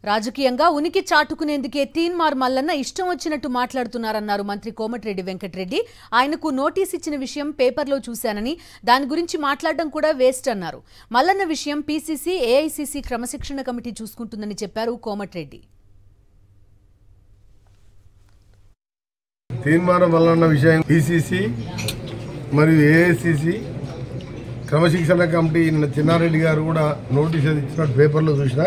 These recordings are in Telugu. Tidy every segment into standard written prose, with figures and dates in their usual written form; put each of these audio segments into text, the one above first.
రాజకీయంగా ఉనికి చాటుకునేందుకే తీన్మార్ మల్లన్న ఇష్టం వచ్చినట్టు మాట్లాడుతున్నారన్నారు మంత్రి కోమటిరెడ్డి వెంకటరెడ్డి. ఆయనకు నోటీస్ ఇచ్చిన విషయం పేపర్లో చూశానని, దాని గురించి మాట్లాడడం కూడా వేస్ట్ అన్నారు. మల్లన్న విషయం పీసీసీ, ఏఐసీసీ క్రమశిక్షణ కమిటీ చూసుకుంటుందని చెప్పారు కోమటిరెడ్డి. తీన్మార్ మల్లన్న విషయం పీసీసీ మరియు ఏఐసీసీ క్రమశిక్షణ కమిటీ చిన్నారెడ్డి గారు కూడా నోటీస్ ఇచ్చినట్టు పేపర్లో చూసినా,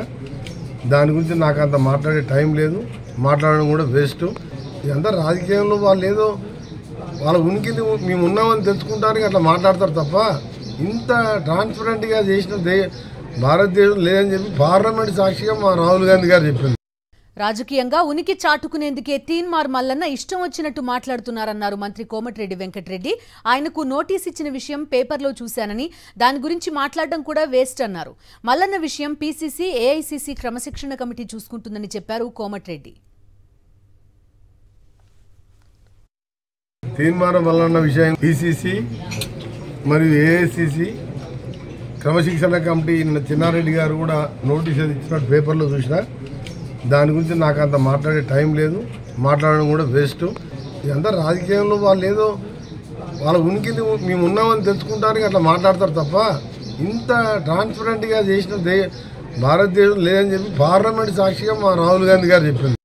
దాని గురించి నాకు అంత మాట్లాడే టైం లేదు, మాట్లాడడం కూడా వేస్ట్. ఇదంతా రాజకీయంలో వాళ్ళు ఏదో వాళ్ళ ఉనికిని మేము ఉన్నామని తెలుసుకుంటానికి అట్లా మాట్లాడతారు తప్ప, ఇంత ట్రాన్స్పరెంట్గా చేసిన భారతదేశం లేదని చెప్పి పార్లమెంట్ సాక్షిగా మా రాహుల్ గాంధీ గారు చెప్పింది. రాజకీయంగా ఉనికి చాటుకునేందుకే తీన్మార్ మల్లన్న ఇష్టం వచ్చినట్టు మాట్లాడుతున్నారన్నారు మంత్రి కోమటిరెడ్డి వెంకటరెడ్డి. ఆయనకు నోటీస్ ఇచ్చిన విషయం పేపర్లో చూశానని, దాని గురించి మాట్లాడడం కూడా వేస్ట్ అన్నారు. మల్లన్న విషయం పీసీసీ, ఏఐసీసీ క్రమశిక్షణ కమిటీ చూసుకుంటుందని చెప్పారు కోమటిరెడ్డి. తీన్మార్ మల్లన్న విషయం పీసీసీ మరియు ఏఐసీసీ క్రమశిక్షణ కమిటీ చిన్నారెడ్డి గారు కూడా నోటీస్ ఇచ్చినట్టు పేపర్లో చూసినా, దాని గురించి నాకు అంత మాట్లాడే టైం లేదు, మాట్లాడడం కూడా వేస్ట్. ఇదంతా రాజకీయంలో వాళ్ళు ఏదో వాళ్ళ ఉనికిని మేము ఉన్నామని తెలుసుకుంటానికి అట్లా మాట్లాడతారు తప్ప, ఇంత ట్రాన్స్పరెంట్గా చేసిన భారతదేశం లేదని చెప్పి పార్లమెంట్ సాక్షిగా మా రాహుల్ గాంధీ గారు చెప్పింది.